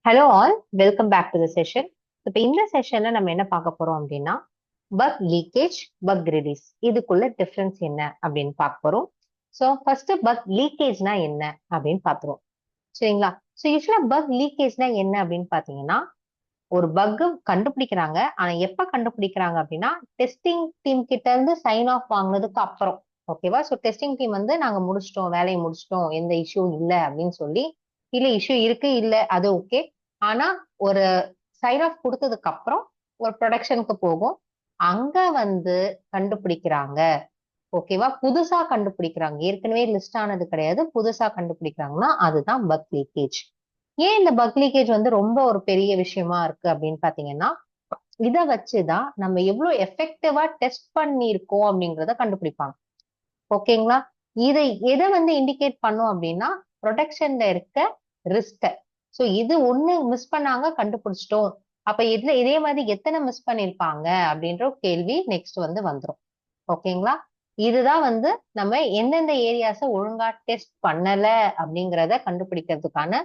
Hello all, welcome back to the session. இப்போ இந்த செஷன்ல நம்ம என்ன பார்க்க போறோம் அப்படின்னா, பக் லீக்கேஜ், பக் ரிலீஸ் இதுக்குள்ள டிஃபரன்ஸ் என்ன அப்படின்னு பார்க்க போறோம். ஸோ ஃபர்ஸ்ட் பக் லீக்கேஜ்னா என்ன அப்படின்னு பார்த்துருவோம். சரிங்களா? ஸோ யூஸ்வலா பக் லீக்கேஜ்னா என்ன அப்படின்னு பார்த்தீங்கன்னா, ஒரு பக் கண்டுபிடிக்கிறாங்க. ஆனா எப்ப கண்டுபிடிக்கிறாங்க அப்படின்னா, டெஸ்டிங் டீம் கிட்ட இருந்து சைன் ஆஃப் வாங்கினதுக்கு அப்புறம். ஓகேவா? ஸோ டெஸ்டிங் டீம் வந்து நாங்க முடிச்சிட்டோம், வேலையை முடிச்சிட்டோம், எந்த இஷ்யூ இல்லை அப்படின்னு சொல்லி, இல்ல இஷ்யூ இருக்கு இல்ல அது ஓகே. ஆனா ஒரு சைன் ஆஃப் கொடுத்ததுக்கு அப்புறம் ஒரு ப்ரொடக்ஷனுக்கு போகும். அங்க வந்து கண்டுபிடிக்கிறாங்க. ஓகேவா? புதுசா கண்டுபிடிக்கிறாங்க. ஏற்கனவே லிஸ்ட் ஆனது கிடையாது. புதுசா கண்டுபிடிக்கிறாங்கன்னா அதுதான் பக் லீக்கேஜ். ஏன் இந்த பக் லீக்கேஜ் வந்து ரொம்ப ஒரு பெரிய விஷயமா இருக்கு அப்படின்னு பாத்தீங்கன்னா, இத வச்சுதான் நம்ம எவ்வளவு எஃபெக்டிவா டெஸ்ட் பண்ணியிருக்கோம் அப்படிங்கறத கண்டுபிடிப்பாங்க. ஓகேங்களா? இதை எதை வந்து இண்டிகேட் பண்ணும் அப்படின்னா, ப்ரொடக்ஷன்ல இருக்க ரிஸ்க. சோ இது ஒண்ணு மிஸ் பண்ணாங்க, கண்டுபிடிச்சிட்டோம். அப்ப இதுல இதே மாதிரி எத்தனை மிஸ் பண்ணிருப்பாங்க அப்படின்ற ஒரு கேள்வி நெக்ஸ்ட் வந்து வந்துரும். ஓகேங்களா? இதுதான் வந்து நம்ம எந்தெந்த ஏரியாஸ ஒழுங்கா டெஸ்ட் பண்ணல அப்படிங்கறத கண்டுபிடிக்கிறதுக்கான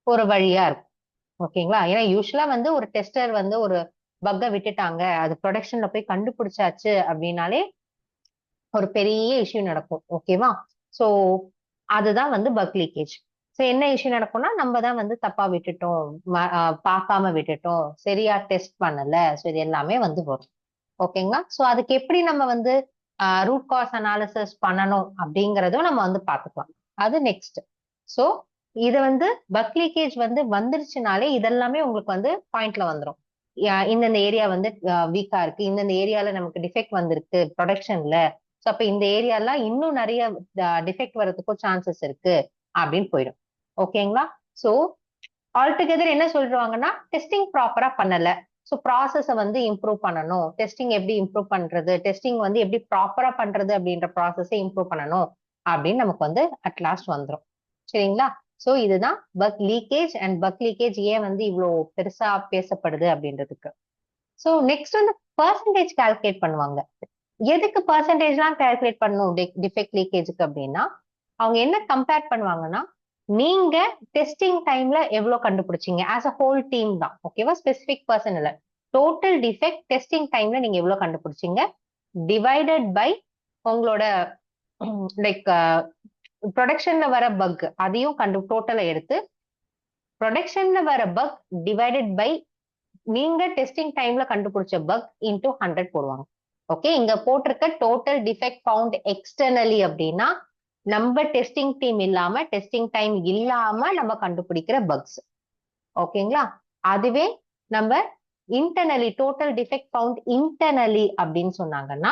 ஒரு வழியா இருக்கும். ஓகேங்களா? ஏன்னா யூஸ்வலா வந்து ஒரு டெஸ்டர் வந்து ஒரு பக்க விட்டுட்டாங்க, அது ப்ரொடக்ஷன்ல போய் கண்டுபிடிச்சாச்சு அப்படின்னாலே ஒரு பெரிய இஷ்யூ நடக்கும். ஓகேவா? சோ அதுதான் வந்து பக் லீக்கேஜ். சோ என்ன இஷ்யூ நடக்கும்னா, நம்ம தான் வந்து தப்பா விட்டுட்டோம், பார்க்காம விட்டுட்டோம், சரியா டெஸ்ட் பண்ணல. சோ இது எல்லாமே வந்து வரும். ஓகேங்களா? சோ அதுக்கு எப்படி நம்ம வந்து ரூட் காஸ் அனாலிசிஸ் பண்ணணும் அப்படிங்கறதும் நம்ம வந்து பார்த்துக்கலாம். அது நெக்ஸ்ட். சோ இது வந்து பக் லீக்கேஜ் வந்து வந்துருச்சுனாலே இதெல்லாமே உங்களுக்கு வந்து பாயிண்ட்ல வந்துரும். இந்தந்த ஏரியா வந்து வீக்கா இருக்கு, இந்தந்த ஏரியால நமக்கு டிஃபெக்ட் வந்திருக்கு ப்ரொடக்ஷன்ல. சோ அப்ப இந்த ஏரியாலாம் இன்னும் நிறைய டிஃபெக்ட் வர்றதுக்கும் சான்சஸ் இருக்கு அப்படின்னு போயிடும். ஓகேங்களா? சோ ஆல்டுகெதர் என்ன சொல்றாங்கன்னா, டெஸ்டிங் ப்ராப்பரா பண்ணல. ஸோ ப்ராசஸ வந்து இம்ப்ரூவ் பண்ணணும். டெஸ்டிங் எப்படி இம்ப்ரூவ் பண்றது, டெஸ்டிங் வந்து எப்படி ப்ராப்பரா பண்றது அப்படின்ற ப்ராசஸை இம்ப்ரூவ் பண்ணணும் அப்படின்னு நமக்கு வந்து அட் லாஸ்ட் வந்துரும். சரிங்களா? சோ இதுதான் buck leakage. And buck leakage ஏன் வந்து இவ்வளோ பெருசா பேசப்படுது அப்படின்றதுக்கு. சோ நெக்ஸ்ட் வந்து பர்சன்டேஜ் கால்குலேட் பண்ணுவாங்க. எதுக்கு பர்சன்டேஜ்லாம் கால்குலேட் பண்ணணும் டிஃபெக்ட் லீக்கேஜுக்கு அப்படின்னா, அவங்க என்ன கம்பேர் பண்ணுவாங்கன்னா, நீங்க டெஸ்டிங் டைம்ல எவ்வளவு கண்டுபிடிச்சீங்க ஆஸ் அ ஹோல் டீம் தான். ஓகேவா? ஸ்பெசிபிக் பர்சன் இல்ல. டோட்டல் டிஃபெக்ட் டெஸ்டிங் டைம்ல நீங்க எவ்வளவு கண்டுபிடிச்சீங்க டிவைடட் பை உங்களோட லைக் ப்ரொடக்ஷன்ல வர பக் அதையும் டோட்டலா எடுத்து, ப்ரொடக்ஷன்ல வர பக் டிவைடட் பை நீங்க டெஸ்டிங் டைம்ல கண்டுபிடிச்ச பக் இன்டூ 100 போடுவாங்க. ஓகே, இங்க போட்டிருக்க டோட்டல் டிஃபெக்ட் ஃபவுண்ட் எக்ஸ்டர்னலி அப்படின்னா நம்ம டெஸ்டிங் டீம் இல்லாம, டெஸ்டிங் டைம் இல்லாம நம்ம கண்டுபிடிக்கிற பக்ஸ். ஓகேங்களா? அதுவே நம்ம internally total defect found internally அப்படின்னு சொன்னாங்கன்னா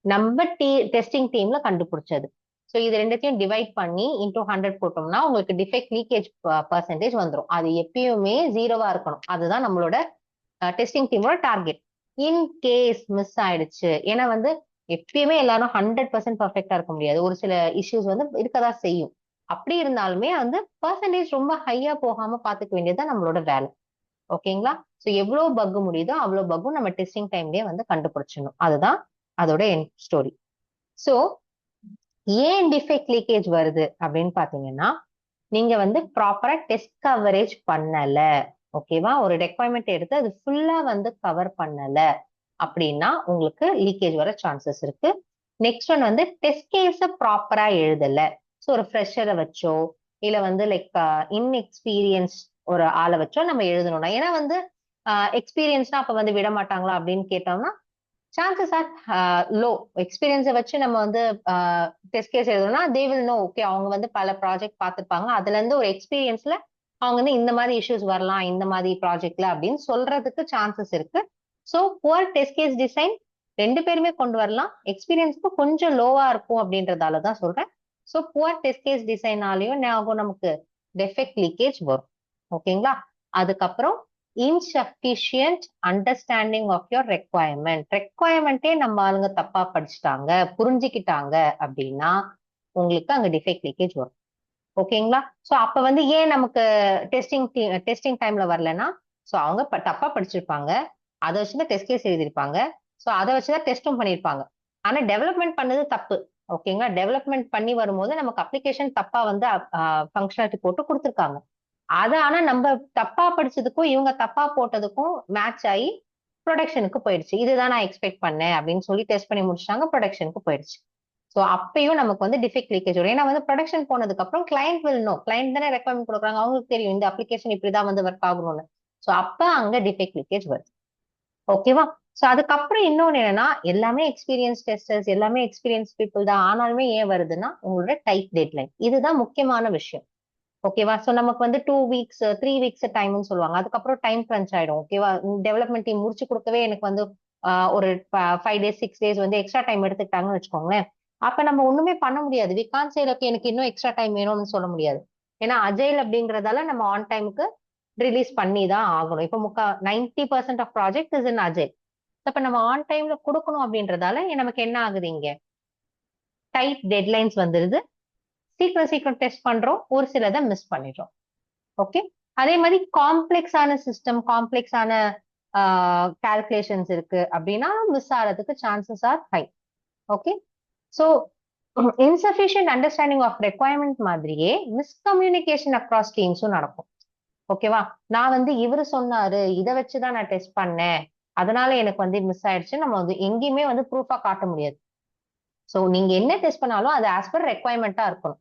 நம்ம டெஸ்டிங் டீம்ல கண்டுபிடிச்சது. ஸோ இது ரெண்டுத்தையும் டிவைட் பண்ணி இன்டூ 100 போட்டோம்னா உங்களுக்கு டிஃபெக்ட் லீக்கேஜ் பர்சன்டேஜ் வந்துடும். அது எப்பயுமே ஜீரோவா இருக்கணும். அதுதான் நம்மளோட டெஸ்டிங் டீமோட டார்கெட். இன் கேஸ் மிஸ் ஆயிடுச்சு, ஏன்னா வந்து எப்பயுமே எல்லாரும் 100% பர்ஃபெக்டா இருக்க முடியாது. ஒரு சில இஷ்யூஸ் வந்து இருக்கதான் செய்யும். அப்படி இருந்தாலுமே வந்து பர்சன்டேஜ் ரொம்ப ஹையா போகாம பாத்துக்க வேண்டியதுதான் நம்மளோட வேலை. ஓகேங்களா? சோ எவ்வளவு பக் முடியுதோ அவ்வளவு பக்கும் நம்ம டெஸ்டிங் டைம்லயே வந்து கண்டுபிடிச்சிடணும். அதுதான் அதோட என் ஸ்டோரி. சோ ஏன் டிஃபெக்ட் லீக்கேஜ் வருது அப்படின்னு பாத்தீங்கன்னா, நீங்க வந்து ப்ராப்பரா டெஸ்ட் கவரேஜ் பண்ணல. ஓகேவா? ஒரு ரெக்குவயர்மெண்ட் எடுத்து அது ஃபுல்லா வந்து கவர் பண்ணல அப்படின்னா உங்களுக்கு லீக்கேஜ் வர சான்சஸ் இருக்கு. நெக்ஸ்ட் ஒன் வந்து டெஸ்ட் கேஸ ப்ராப்பரா எழுதல. ஸோ ஒரு ஃப்ரெஷரை வச்சோ இல்ல வந்து லைக் இன்எக்ஸ்பீரியன்ஸ் ஒரு ஆளை வச்சோ நம்ம எழுதணும்னா, ஏன்னா வந்து எக்ஸ்பீரியன்ஸ்னா அப்ப வந்து விட மாட்டாங்களா அப்படின்னு கேட்டோம்னா சான்சஸ் ஆர் லோ. எக்ஸ்பீரியன்ஸை வச்சு நம்ம வந்து டெஸ்ட் கேஸ் எழுதணும்னா தே வில் நோ. ஓகே, அவங்க வந்து பல ப்ராஜெக்ட் பார்த்துருப்பாங்க, அதுல இருந்து ஒரு எக்ஸ்பீரியன்ஸ்ல அவங்க வந்து இந்த மாதிரி இஷ்யூஸ் வரலாம் இந்த மாதிரி ப்ராஜெக்ட்ல அப்படின்னு சொல்றதுக்கு சான்சஸ் இருக்கு. So poor test case design ரெண்டு பேருமே கொண்டு வரலாம். எக்ஸ்பீரியன்ஸ்க்கு கொஞ்சம் லோவா இருக்கும் அப்படின்றதால தான் சொல்றேன். ஸோ புவர் டெஸ்ட் கேஸ் டிசைனாலையும் நமக்கு டெஃபெக்ட் லீக்கேஜ் வரும். ஓகேங்களா? அதுக்கப்புறம் இன்சஃபிஷியன்ட் அண்டர்ஸ்டாண்டிங் ஆஃப் யோர் ரெக்குவயர்மெண்டே நம்ம ஆளுங்க தப்பா படிச்சுட்டாங்க, புரிஞ்சுக்கிட்டாங்க அப்படின்னா உங்களுக்கு அங்க டிஃபெக்ட் லீக்கேஜ் வரும். ஓகேங்களா? சோ அப்ப வந்து ஏன் நமக்கு டெஸ்டிங் டைம்ல வரலன்னா, சோ அவங்க தப்பா படிச்சிருப்பாங்க, அதை வச்சுதான் டெஸ்ட் கேஸ் எழுதியிருப்பாங்க, சோ அதை வச்சுதான் டெஸ்டும் பண்ணியிருப்பாங்க. ஆனா டெவலப்மெண்ட் பண்ணது தப்பு. ஓகேங்களா? டெவலப்மெண்ட் பண்ணி வரும்போது நமக்கு அப்ளிகேஷன் தப்பா வந்து ஃபங்க்ஷனாலிட்டி போட்டு கொடுத்துருக்காங்க. அது ஆனா நம்ம தப்பா படிச்சதுக்கும் இவங்க தப்பா போட்டதுக்கும் மேட்ச் ஆகி ப்ரொடக்ஷனுக்கு போயிடுச்சு. இதுதான் நான் எக்ஸ்பெக்ட் பண்ணேன் அப்படின்னு சொல்லி டெஸ்ட் பண்ணி முடிச்சிட்டாங்க, ப்ரொடக்ஷனுக்கு போயிடுச்சு. சோ அப்பயும் நமக்கு வந்து டிஃபெக்ட் லீக்கேஜ் வரும். ஏன்னா வந்து ப்ரொடக்ஷன் போனதுக்கு அப்புறம் கிளைண்ட் வில் நோ, கிளைண்ட் தானே ரெக்வயர்மெண்ட் கொடுக்குறாங்க, அவங்களுக்கு தெரியும் இந்த அப்ளிகேஷன் இப்படிதான் வந்து ஒர்க் ஆகணும்னு. சோ அப்ப அங்க டிஃபெக்ட் லீக்கேஜ் வருது. ஓகேவா? சோ அதுக்கப்புறம் இன்னொன்னு என்னன்னா, எல்லாமே எக்ஸ்பீரியன்ஸ் டெஸ்டர்ஸ், எல்லாமே எக்ஸ்பீரியன்ஸ் பீப்புள் தான். ஆனாலுமே ஏன் வருதுன்னா உங்களோட டைட் டெட்லைன். இதுதான் முக்கியமான விஷயம். ஓகேவா? சோ நமக்கு வந்து 2 வீக்ஸ் 3 வீக்ஸ் டைம்னு சொல்லுவாங்க. அதுக்கப்புறம் டைம் கிரன்ச் ஆயிடும். ஓகேவா? டெவலப்மெண்ட் டீம் முடிச்சு கொடுக்கவே எனக்கு வந்து ஒரு 5 டேஸ் 6 டேஸ் வந்து எக்ஸ்ட்ரா டைம் எடுத்துக்கிட்டாங்கன்னு வச்சுக்கோங்களேன். அப்ப நம்ம ஒண்ணுமே பண்ண முடியாது. வி கான்ட் சே ஓகே எனக்கு இன்னும் எக்ஸ்ட்ரா டைம் வேணும்னு சொல்ல முடியாது. ஏன்னா அஜைல் அப்படிங்கறதால நம்ம ஆன் டைமுக்கு ரிலீஸ் பண்ணி தான் ஆகணும். இப்ப 90% of project is in agile. அப்ப நம்ம ஆன் டைம்ல கொடுக்கணும் அப்படின்றதால நமக்கு என்ன ஆகுது, இங்க டைட் டெட்லைன்ஸ் வந்துருது. சீக்கிரம் சீக்கிரம் டெஸ்ட் பண்றோம், ஒரு சிலதை மிஸ் பண்ணிடுறோம். ஓகே. அதே மாதிரி காம்ப்ளெக்ஸான சிஸ்டம், காம்ப்ளெக்ஸான கால்குலேஷன்ஸ் இருக்கு அப்படின்னா மிஸ் ஆகிறதுக்கு chances are high. Okay. So insufficient understanding of requirement மாதிரியே மிஸ்கம்யூனிகேஷன் அக்ராஸ் டீம்ஸும் நடக்கும். ஓகேவா? நான் வந்து இவரு சொன்னாரு, இதை வச்சுதான் நான் டெஸ்ட் பண்ணேன், அதனால எனக்கு வந்து மிஸ் ஆயிடுச்சு, நம்ம வந்து எங்கேயுமே வந்து ப்ரூஃபா காட்ட முடியாது. சோ நீங்க என்ன டெஸ்ட் பண்ணாலும் அது ஆஸ் பர் ரெக்வயர்மெண்டா இருக்கணும்.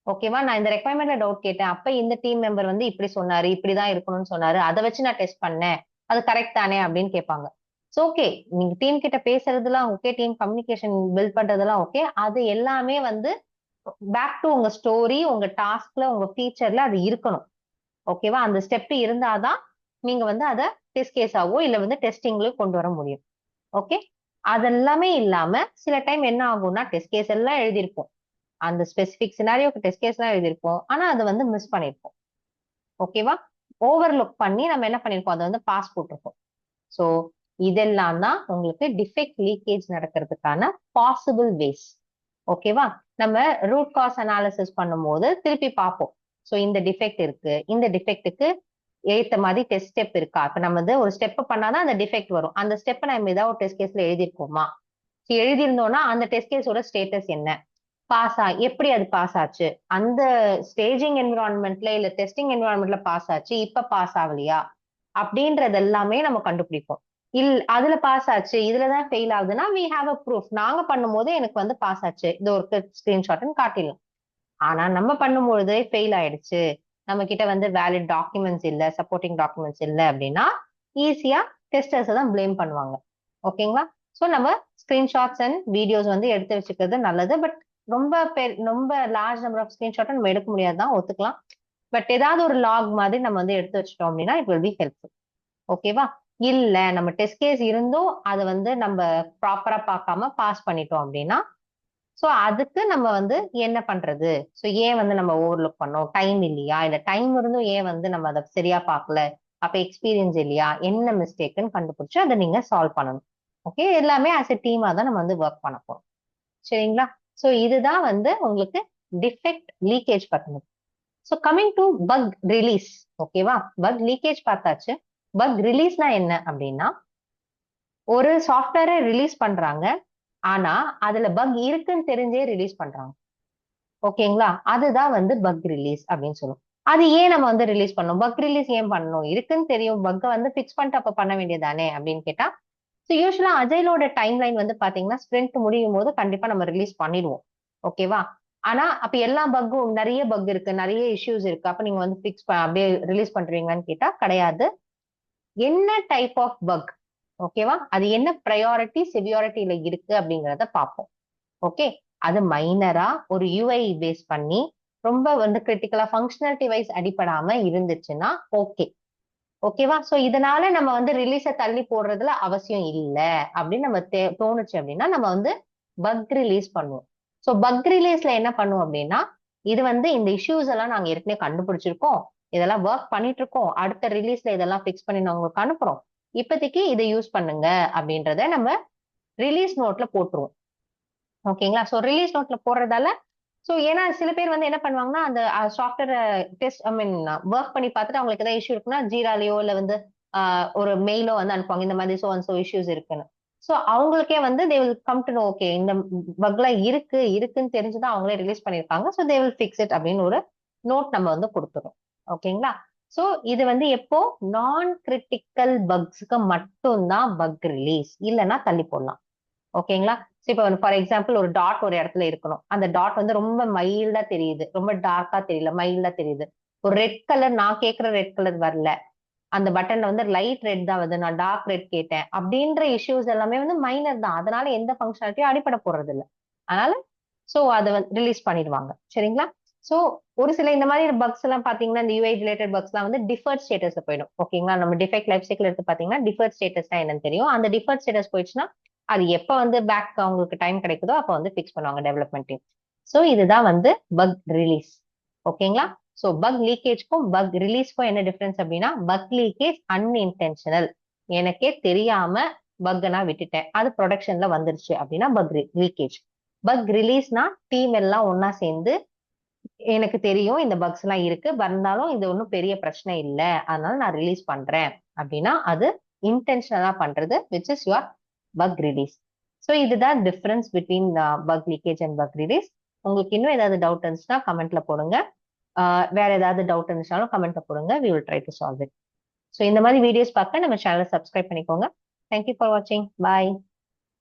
ஓகேவா? நான் இந்த ரெக்வயர்மெண்ட்ல டவுட் கேட்டேன், அப்ப இந்த டீம் மெம்பர் வந்து இப்படி சொன்னாரு, இப்படிதான் இருக்கணும்னு சொன்னாரு, அதை வச்சு நான் டெஸ்ட் பண்ணேன், அது கரெக்ட் தானே அப்படின்னு கேட்பாங்க. சோ ஓகே, நீங்க டீம் கிட்ட பேசுறதுலாம் ஓகே, டீம் கம்யூனிகேஷன் பில்ட் பண்றதெல்லாம் ஓகே, அது எல்லாமே வந்து பேக் டு உங்க ஸ்டோரி, உங்க டாஸ்க்ல, உங்க ஃபீச்சர்ல அது இருக்கணும். ஓகேவா? அந்த ஸ்டெப் இருந்தாதான் நீங்க வந்து அதை டெஸ்ட் கேஸாவோ இல்ல வந்து டெஸ்டிங்லயோ கொண்டு வர முடியும். ஓகே. அதெல்லாமே இல்லாம சில டைம் என்ன ஆகும்னா, டெஸ்ட் கேஸ் எல்லாம் எழுதியிருப்போம், அந்த ஸ்பெசிபிக் சினாரியோக்கு டெஸ்ட் கேஸ் எல்லாம் எழுதியிருப்போம், ஆனா அதை வந்து மிஸ் பண்ணிருப்போம். ஓகேவா? ஓவர்லுக் பண்ணி நம்ம என்ன பண்ணிருப்போம், அதை வந்து பாஸ் போட்டிருப்போம். சோ இதெல்லாம் தான் உங்களுக்கு டிஃபெக்ட் லீக்கேஜ் நடக்கிறதுக்கான பாசிபிள் வேஸ். ஓகேவா? நம்ம ரூட் காஸ் அனாலிசிஸ் பண்ணும்போது திருப்பி பார்ப்போம். சோ இந்த டிஃபெக்ட் இருக்கு, இந்த டிஃபெக்ட்டுக்கு ஏத்த மாதிரி டெஸ்ட் ஸ்டெப் இருக்கா. இப்ப நம்ம வந்து ஒரு ஸ்டெப் பண்ணாதான் அந்த டிஃபெக்ட் வரும். அந்த ஸ்டெப் நம்ம ஏதாவது ஒரு டெஸ்ட் கேஸ்ல எழுதிருக்கோமா? எழுதியிருந்தோம்னா அந்த டெஸ்ட் கேஸோட ஸ்டேட்டஸ் என்ன, எப்படி அது பாஸ் ஆச்சு, அந்த ஸ்டேஜிங் என்விரான்மெண்ட்ல இல்ல டெஸ்டிங் என்விரான்மெண்ட்ல பாஸ் ஆச்சு, இப்ப பாஸ் ஆகலையா அப்படின்றது எல்லாமே நம்ம கண்டுபிடிப்போம். அதுல பாஸ் ஆச்சு, இதுலதான் ஃபெயில் ஆகுதுன்னா வி ஹாவ் அ ப்ரூஃப். நாங்க பண்ணும்போது எனக்கு வந்து பாஸ் ஆச்சு, இது ஒரு ஸ்கிரீன்ஷாட்னு காட்டிடலாம். ஆனா நம்ம பண்ணும்பொழுது ஃபெயில் ஆயிடுச்சு, நம்ம கிட்ட வந்து வேலிட் டாக்குமெண்ட்ஸ் இல்ல, சப்போர்ட்டிங் டாக்குமெண்ட்ஸ் இல்ல அப்படின்னா ஈஸியா டெஸ்டர்ஸ் தான் பிளேம் பண்ணுவாங்க. ஓகேங்களா? சோ நம்ம ஸ்கிரீன்ஷாட்ஸ் அண்ட் வீடியோஸ் வந்து எடுத்து வச்சுக்கிறது நல்லது. பட் ரொம்ப லார்ஜ் நம்பர் ஆஃப் ஸ்கிரீன்ஷாட் நம்ம எடுக்க முடியாதுதான், ஒத்துக்கலாம். பட் ஏதாவது ஒரு லாக் மாதிரி நம்ம வந்து எடுத்து வச்சிட்டோம் அப்படின்னா இட் வில் பி ஹெல்ப்ஃபுல். ஓகேவா? இல்ல நம்ம டெஸ்ட் கேஸ் இருந்தும் அதை வந்து நம்ம ப்ராப்பரா பார்க்காம பாஸ் பண்ணிட்டோம் அப்படின்னா, சோ அதுக்கு நம்ம வந்து என்ன பண்றது? சோ ஏன் வந்து நம்ம ஓவர்லுக் பண்ணோம்? டைம் இல்லையா? இல்ல டைம் இருந்தும் ஏன் வந்து நம்ம அதை சரியா பார்க்கல? அப்ப எக்ஸ்பீரியன்ஸ் இல்லையா? என்ன மிஸ்டேக்குன்னு கண்டுபிடிச்சு அதை நீங்க சால்வ் பண்ணணும். ஓகே. எல்லாமே ஆஸ் எ டீமா தான் நம்ம வந்து ஒர்க் பண்ண போறோம். சரிங்களா? சோ இதுதான் வந்து உங்களுக்கு டிஃபெக்ட் லீக்கேஜ் பத்தினது. So coming to bug release. ஓகேவா? பக் லீக்கேஜ் பார்த்தாச்சு. பக் ரிலீஸ்னா என்ன அப்படின்னா, ஒரு சாஃப்ட்வேரை ரிலீஸ் பண்றாங்க, ஆனா அதுல பக் இருக்குன்னு தெரிஞ்சே ரிலீஸ் பண்றாங்க. ஓகேங்களா? அதுதான் வந்து பக் ரிலீஸ் அப்படின்னு சொல்லுவோம். அது ஏன் நம்ம வந்து ரிலீஸ் பண்ணணும்? பக் ரிலீஸ் ஏன் பண்ணணும்? இருக்குன்னு தெரியும், பக்கை வந்து பிக்ஸ் பண்ணிட்டு அப்ப பண்ண வேண்டியதானே அப்படின்னு கேட்டா, ஸோ யூஸ்வலா அஜைலோட டைம் லைன் வந்து பாத்தீங்கன்னா ஸ்பிரிண்ட் முடியும் போது கண்டிப்பா நம்ம ரிலீஸ் பண்ணிடுவோம். ஓகேவா? ஆனா அப்ப எல்லா பக்கும், நிறைய பக் இருக்கு, நிறைய இஷ்யூஸ் இருக்கு, அப்ப நீங்க வந்து அப்படியே ரிலீஸ் பண்றீங்கன்னு கேட்டா கிடையாது. என்ன டைப் ஆஃப் பக், ஓகேவா, அது என்ன ப்ரையாரிட்டி சிவியாரிட்டியில இருக்கு அப்படிங்கிறத பார்ப்போம். ஓகே. அது மைனரா ஒரு யூஐ பேஸ் பண்ணி ரொம்ப வந்து கிரிட்டிக்கலா ஃபங்க்ஷனாலிட்டி வைஸ் அடிப்படாம இருந்துச்சுன்னா ஓகே. ஓகேவா? சோ இதனால நம்ம வந்து ரிலீஸ தள்ளி போடுறதுல அவசியம் இல்ல அப்படின்னு நம்ம தோணுச்சு அப்படின்னா நம்ம வந்து பக் ரிலீஸ் பண்ணுவோம். சோ பக் ரிலீஸ்ல என்ன பண்ணுவோம் அப்படின்னா, இது வந்து இந்த இஷ்யூஸ் எல்லாம் நாங்க ஏற்கனவே கண்டுபிடிச்சிருக்கோம், இதெல்லாம் ஒர்க் பண்ணிட்டு இருக்கோம், அடுத்த ரிலீஸ்ல இதெல்லாம் பிக்ஸ் பண்ணி நான் உங்களுக்கு அனுப்புறோம், இப்போதைக்கு இதை யூஸ் பண்ணுங்க அப்படின்றத நம்ம ரிலீஸ் நோட்ல போட்டுருவோம். ஓகேங்களா? சோ ரிலீஸ் நோட்ல போடுறதால, சோ ஏன்னா சில பேர் வந்து என்ன பண்ணுவாங்கன்னா, அந்த சாஃப்ட்வேர் டெஸ்ட் ஐ மீன் ஒர்க் பண்ணி பார்த்துட்டு அவங்களுக்கு ஏதாவது இஷ்யூ இருக்குன்னா ஜீராலயோ இல்ல வந்து ஒரு மெயிலோ வந்து அனுப்புவாங்க, இந்த மாதிரி சோ அண்ட் சோ இஷ்யூஸ் இருக்குன்னு. சோ அவங்களுக்கே வந்து they will come to know okay இந்த பக்லாம் இருக்குன்னு தெரிஞ்சுதான் அவங்களே ரிலீஸ் பண்ணிருக்காங்க, so they will fix it அப்படின்னு ஒரு நோட் நம்ம வந்து கொடுத்துரும். ஓகேங்களா? ஸோ இது வந்து எப்போ நான் கிரிட்டிக்கல் பக்ஸ்க்கு மட்டும்தான் பக் ரிலீஸ், இல்லைன்னா தள்ளி போடலாம். ஓகேங்களா? இப்போ ஃபார் எக்ஸாம்பிள் ஒரு டாட் ஒரு இடத்துல இருக்கணும். அந்த டாட் வந்து ரொம்ப மைல்டா தெரியுது, ரொம்ப டார்க்கா தெரியல, மைல்டா தெரியுது. ஒரு ரெட் கலர், நான் கேட்கிற ரெட் கலர் வரல, அந்த பட்டன்ல வந்து லைட் ரெட் தான் வருது, நான் டார்க் ரெட் கேட்டேன் அப்படின்ற இஷ்யூஸ் எல்லாமே வந்து மைனர் தான். அதனால எந்த ஃபங்க்ஷனாலிட்டியும் அடிப்படை போறது இல்லை. அதனால சோ அதை வந்து ரிலீஸ் பண்ணிடுவாங்க. சரிங்களா? சோ ஒரு சில இந்த மாதிரி பக்ஸ் எல்லாம் பாத்தீங்கன்னா, இந்த யூஐ ரிலேட்டட் பக்ஸ் எல்லாம் வந்து டிஃபர்ட் ஸ்டேட்டஸ்ல போயிடும். ஓகேங்களா? நம்ம டிஃபெக்ட் லைஃப் சைக்கிள் எடுத்து பாத்தீங்கன்னா டிஃபர்ட் ஸ்டேட்டஸ் என்னன்னு தெரியும். அந்த டிஃபர்ட் ஸ்டேட்டஸ் போயிடுச்சுன்னா அது எப்ப வந்து பேக் அவங்களுக்கு டைம் கிடைக்குதோ அப்ப வந்து ஃபிக்ஸ் பண்ணுவாங்க டெவலப்மெண்ட் டீம். சோ இதுதான் வந்து பக் ரிலீஸ். ஓகேங்களா? சோ பக் லீக்கேஜ்க்கும் பக் ரிலீஸ்க்கும் என்ன டிஃபரன்ஸ் அப்படின்னா, பக் லீக்கேஜ் அன்இன்டென்ஷனல், எனக்கே தெரியாம பக் நான் விட்டுட்டேன், அது ப்ரொடக்ஷன்ல வந்துருச்சு அப்படின்னா பக் லீக்கேஜ். பக் ரிலீஸ்னா டீம் எல்லாம் ஒன்னா சேர்ந்து, எனக்கு தெரியும் இந்த பக்ஸ் எல்லாம் இருக்கு, இருந்தாலும் இது ஒன்றும் பெரிய பிரச்சனை இல்லை, அதனால நான் ரிலீஸ் பண்றேன் அப்படின்னா அது இன்டென்ஷனலா பண்றது, which is your bug release. So இதுதான் difference between bug leakage and bug release. உங்களுக்கு இன்னும் ஏதாவது டவுட் இருந்துச்சுன்னா கமெண்ட்ல போடுங்க. வேற ஏதாவது டவுட் இருந்துச்சாலும் கமெண்ட்ல போடுங்க. We will try to solve it. So இந்த மாதிரி வீடியோஸ் பார்க்க நம்ம சேனலை சப்ஸ்கிரைப் பண்ணிக்கோங்க. தேங்க்யூ ஃபார் வாட்சிங். பாய்.